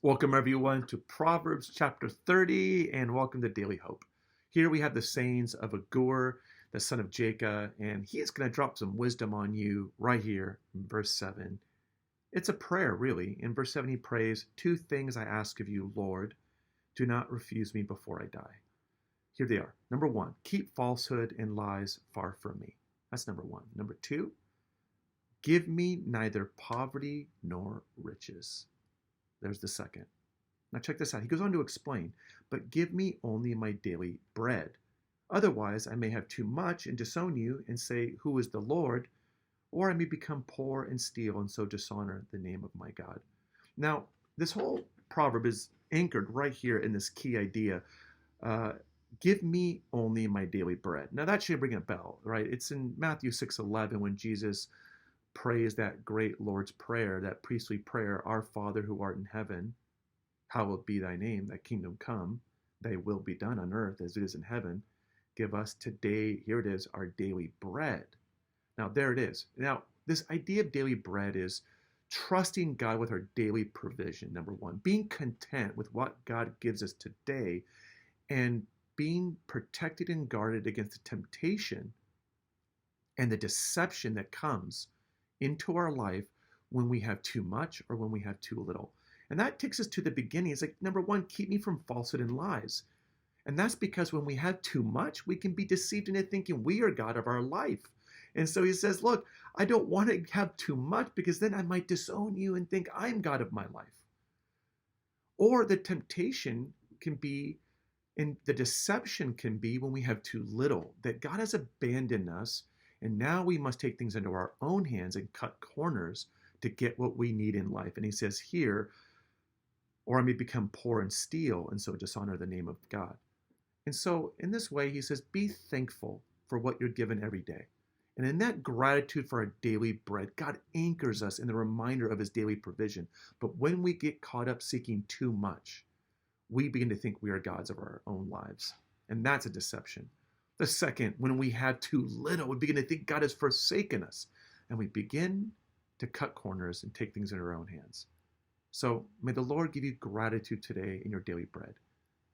Welcome everyone to Proverbs chapter 30 and welcome to Daily Hope. Here we have the sayings of Agur, the son of Jacob, and he is going to drop some wisdom on you right here in verse 7. It's a prayer, really. In verse 7 he prays, "Two things I ask of you, Lord. Do not refuse me before I die." Here they are. Number one, keep falsehood and lies far from me. That's number one. Number two, give me neither poverty nor riches. There's the second. Now check this out. He goes on to explain, "But give me only my daily bread. Otherwise, I may have too much and disown you and say, 'Who is the Lord?' Or I may become poor and steal and so dishonor the name of my God." Now, this whole proverb is anchored right here in this key idea. Uh, Give me only my daily bread. Now that should ring a bell, right? It's in Matthew 6:11 when Jesus prays that great Lord's Prayer, that priestly prayer, "Our Father who art in heaven, hallowed be thy name, thy kingdom come, thy will be done on earth as it is in heaven. Give us today," here it is, "our daily bread." Now there it is. Now this idea of daily bread is trusting God with our daily provision, number one, being content with what God gives us today, and being protected and guarded against the temptation and the deception that comes into our life when we have too much or when we have too little. And that takes us to the beginning. It's like, number one, keep me from falsehood and lies. And that's because when we have too much, we can be deceived into thinking we are God of our life. And so he says, look, I don't want to have too much because then I might disown you and think I'm God of my life. Or the temptation can be, and the deception can be when we have too little, that God has abandoned us. And now we must take things into our own hands and cut corners to get what we need in life. And he says here, or I may become poor and steal and so dishonor the name of God. And so in this way, he says, be thankful for what you're given every day. And in that gratitude for our daily bread, God anchors us in the reminder of his daily provision. But when we get caught up seeking too much, we begin to think we are gods of our own lives. And that's a deception. The second, when we have too little, we begin to think God has forsaken us. And we begin to cut corners and take things in our own hands. So may the Lord give you gratitude today in your daily bread.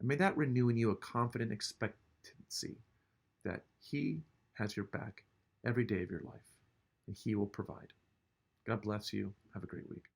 And may that renew in you a confident expectancy that he has your back every day of your life. And he will provide. God bless you. Have a great week.